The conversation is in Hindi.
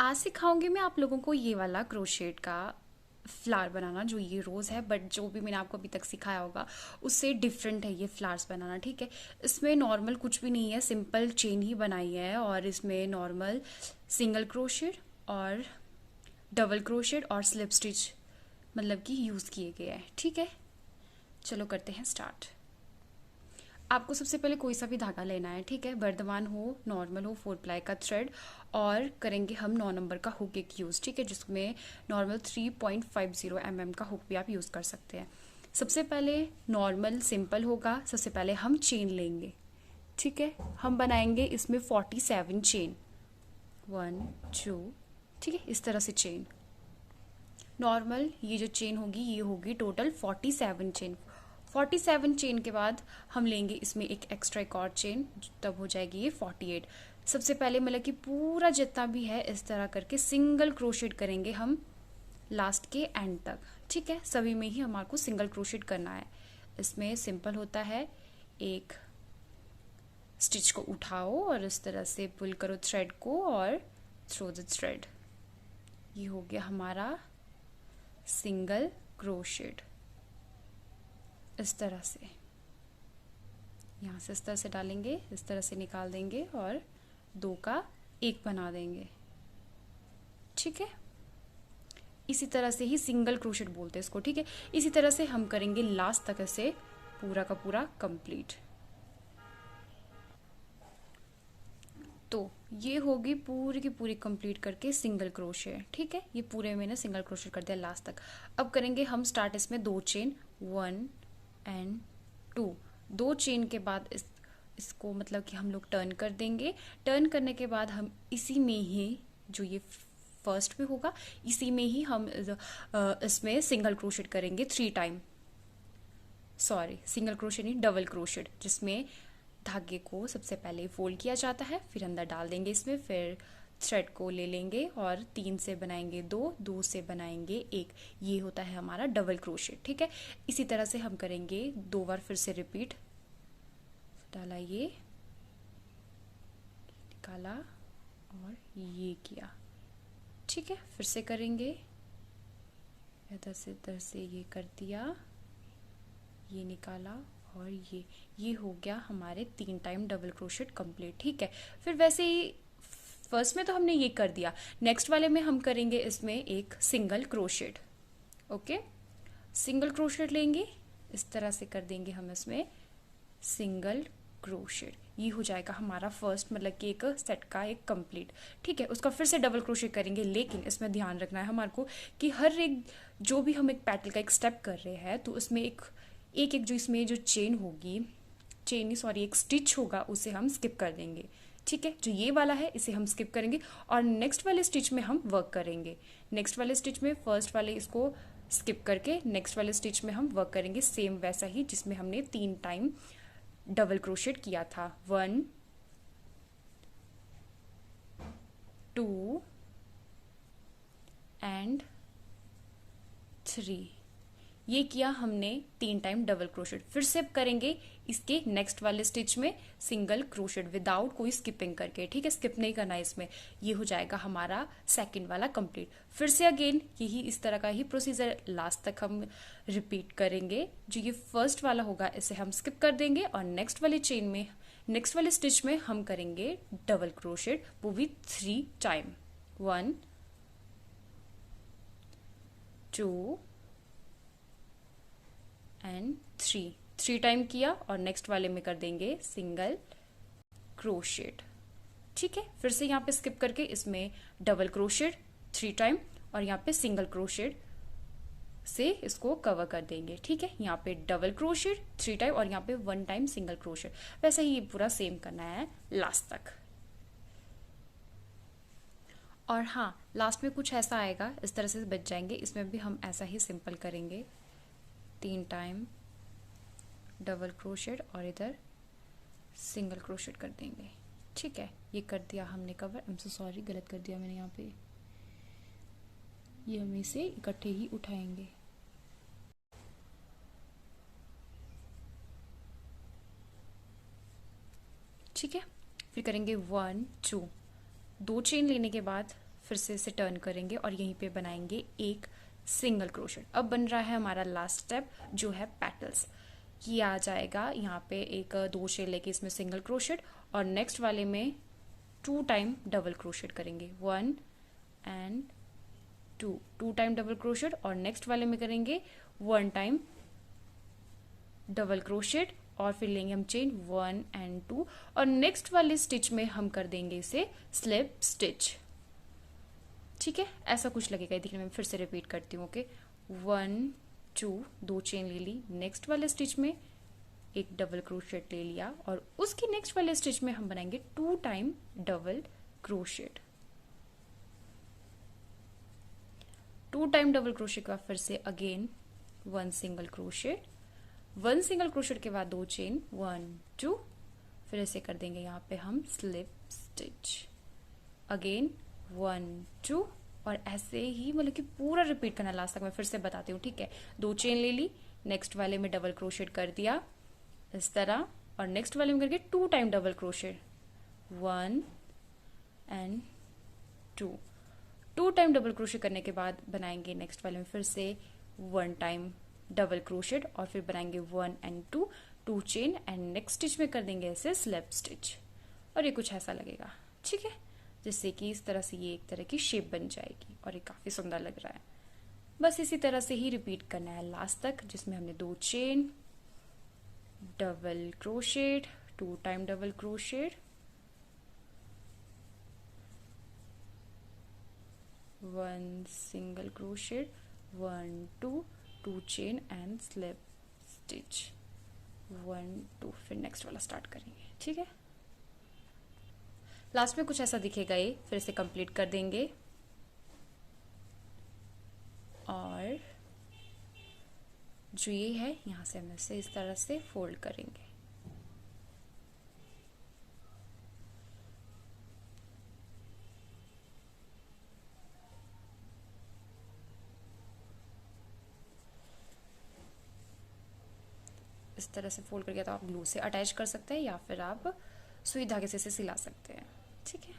आज सिखाऊंगी मैं आप लोगों को ये वाला क्रोशेट का फ्लावर बनाना, जो ये रोज़ है, बट जो भी मैंने आपको अभी तक सिखाया होगा उससे डिफरेंट है ये फ्लावर्स बनाना। ठीक है, इसमें नॉर्मल कुछ भी नहीं है, सिंपल चेन ही बनाई है और इसमें नॉर्मल सिंगल क्रोशेट और डबल क्रोशेट और स्लिप स्टिच मतलब कि यूज़ किए गए हैं। ठीक है, चलो करते हैं स्टार्ट। आपको सबसे पहले कोई सा भी धागा लेना है। ठीक है, बर्दमान हो, नॉर्मल हो, 4 प्लाई का थ्रेड, और करेंगे हम 9 नंबर का हुक एक यूज़। ठीक है, जिसमें नॉर्मल 3.50 mm का हुक भी आप यूज़ कर सकते हैं। सबसे पहले नॉर्मल सिंपल होगा, सबसे पहले हम चेन लेंगे। ठीक है, हम बनाएंगे इसमें 47 चेन, 1 2। ठीक है, इस तरह से चेन नॉर्मल ये जो चेन होगी ये होगी टोटल 47 चेन। 47 चेन के बाद हम लेंगे इसमें एक एक्स्ट्रा एक और चेन, तब हो जाएगी ये 48। सबसे पहले मतलब कि पूरा जितना भी है इस तरह करके सिंगल क्रोशेट करेंगे हम लास्ट के एंड तक। ठीक है, सभी में ही हमारे को सिंगल क्रोशेट करना है। इसमें सिंपल होता है, एक स्टिच को उठाओ और इस तरह से पुल करो थ्रेड को और थ्रो द थ्रेड। ये हो गया हमारा सिंगल क्रोशेट। इस तरह से यहाँ से इस तरह से डालेंगे, इस तरह से निकाल देंगे और 2 का 1 बना देंगे। ठीक है, इसी तरह से ही सिंगल क्रोशेट बोलते हैं इसको। ठीक है, इसी तरह से हम करेंगे लास्ट तक ऐसे पूरा का पूरा कंप्लीट। तो ये होगी पूरी की पूरी कंप्लीट करके सिंगल क्रोशेट। ठीक है, ये पूरे मैंने सिंगल क्रोशेट कर दिया लास्ट तक। अब करेंगे हम स्टार्ट इसमें 2 चेन, 1 एंड 2। 2 चेन के बाद इसको मतलब कि हम लोग टर्न कर देंगे। टर्न करने के बाद हम इसी में ही जो ये फर्स्ट पे होगा इसी में ही हम इसमें सिंगल क्रोशेट करेंगे 3 टाइम। सॉरी, सिंगल क्रोशेट नहीं, डबल क्रोशेट, जिसमें धागे को सबसे पहले फोल्ड किया जाता है, फिर अंदर डाल देंगे इसमें, फिर थ्रेड को ले लेंगे और 3 से बनाएंगे 2, 2 से बनाएंगे 1। ये होता है हमारा डबल क्रोशेट। ठीक है, इसी तरह से हम करेंगे 2 बार, फिर से रिपीट। डाला, ये निकाला और ये किया। ठीक है, फिर से करेंगे, इधर से ये कर दिया, ये निकाला और ये हो गया हमारे 3 टाइम डबल क्रोशेट कंप्लीट। ठीक है, फिर वैसे ही फर्स्ट में तो हमने ये कर दिया, नेक्स्ट वाले में हम करेंगे इसमें एक single crochet. Okay, single crochet लेंगे, इस तरह से कर देंगे हम इसमें सिंगल क्रोशेट। ये हो जाएगा हमारा फर्स्ट मतलब कि एक सेट का एक कंप्लीट। ठीक है, उसका फिर से डबल क्रोशेट करेंगे, लेकिन इसमें ध्यान रखना है हमारे को कि हर एक जो भी हम एक पैटल का एक स्टेप कर रहे हैं तो उसमें एक जो इसमें जो चेन होगी, चेन नहीं सॉरी, एक स्टिच होगा, उसे हम स्किप कर देंगे। ठीक है, जो ये वाला है इसे हम स्किप करेंगे और नेक्स्ट वाले स्टिच में हम वर्क करेंगे। नेक्स्ट वाले स्टिच में फर्स्ट वाले इसको स्किप करके नेक्स्ट वाले स्टिच में हम वर्क करेंगे, सेम वैसा ही जिसमें हमने 3 टाइम डबल क्रोशेट किया था। 1 2 एंड 3। ये किया हमने 3 टाइम डबल क्रोशेट। फिर से करेंगे इसके नेक्स्ट वाले स्टिच में सिंगल क्रोशेट विदाउट कोई स्किपिंग करके। ठीक है, स्किप नहीं करना है इसमें। ये हो जाएगा हमारा सेकंड वाला कंप्लीट। फिर से अगेन यही इस तरह का ही प्रोसीजर लास्ट तक हम रिपीट करेंगे। जो ये फर्स्ट वाला होगा इसे हम स्किप कर देंगे और नेक्स्ट वाले चेन में नेक्स्ट वाले स्टिच में हम करेंगे डबल क्रोशेट, वो भी 3 टाइम। 1 2 एंड 3 टाइम किया और नेक्स्ट वाले में कर देंगे सिंगल क्रोशेट। ठीक है, फिर से यहाँ पे स्किप करके इसमें डबल क्रोशेट 3 टाइम और यहाँ पे सिंगल क्रोशेट से इसको कवर कर देंगे। ठीक है, यहाँ पे डबल क्रोशेट 3 टाइम और यहाँ पे 1 टाइम सिंगल क्रोशेट। वैसे ही ये पूरा सेम करना है लास्ट तक। और हाँ, लास्ट में कुछ ऐसा आएगा, इस तरह से बच जाएंगे, इसमें भी हम ऐसा ही सिंपल करेंगे, 3 टाइम डबल क्रोशेट और इधर सिंगल क्रोशेट कर देंगे। ठीक है, ये कर दिया हमने cover. I am so sorry, गलत कर दिया मैंने यहाँ पे। ये हम इसे इकट्ठे ही उठाएंगे। ठीक है, फिर करेंगे 1 2, 2 चेन लेने के बाद फिर से इसे टर्न करेंगे और यहीं पे बनाएंगे एक सिंगल क्रोशेट। अब बन रहा है हमारा लास्ट स्टेप जो है पेटल्स। ये आ जाएगा यहाँ पे एक 2 शेल लेके इसमें सिंगल क्रोशेट और नेक्स्ट वाले में 2 टाइम डबल क्रोशेट करेंगे, 1 एंड 2 टाइम डबल क्रोशेट और नेक्स्ट वाले में करेंगे 1 टाइम डबल क्रोशेट और फिर लेंगे हम चेन 1 एंड 2 और नेक्स्ट वाले स्टिच में हम कर देंगे इसे स्लिप स्टिच। ठीक है, ऐसा कुछ लगेगा दिखने में। फिर से रिपीट करती हूँ। ओके, 1 2 2 चेन ले ली, नेक्स्ट वाले स्टिच में एक डबल क्रोशेट ले लिया और उसकी नेक्स्ट वाले स्टिच में हम बनाएंगे 2 time double crochet. 2 time double crochet के बाद फिर से again 1 single crochet, 1 single crochet के बाद 2 चेन 1 2, फिर ऐसे कर देंगे यहाँ पे हम स्लिप स्टिच, अगेन 1 2 और ऐसे ही मतलब कि पूरा रिपीट करना लास्ट तक। मैं फिर से बताती हूँ, ठीक है। 2 चेन ले ली, नेक्स्ट वाले में डबल क्रोशेट कर दिया इस तरह और नेक्स्ट वाले में करके 2 time double crochet, 1 and 2 time double crochet करने के बाद बनाएंगे नेक्स्ट वाले में फिर से 1 टाइम डबल क्रोशेट और फिर बनाएंगे 1 and 2 chain and next stitch में कर देंगे ऐसे स्लिप स्टिच और ये कुछ ऐसा लगेगा, ठीक है, जिससे कि इस तरह से ये एक तरह की शेप बन जाएगी और ये काफी सुंदर लग रहा है। बस इसी तरह से ही रिपीट करना है लास्ट तक, जिसमें हमने 2 chain double crochet 2 time double crochet 1 single crochet 1 2 chain and slip stitch 1 2, फिर नेक्स्ट वाला स्टार्ट करेंगे, ठीक है। लास्ट में कुछ ऐसा दिखेगा ये, फिर इसे कंप्लीट कर देंगे और जो ये है यहाँ से हम इसे इस तरह से फोल्ड करेंगे। इस तरह से फोल्ड करके तो आप ग्लू से अटैच कर सकते हैं या फिर आप सुई धागे से इसे सिला सकते हैं, ठीक है।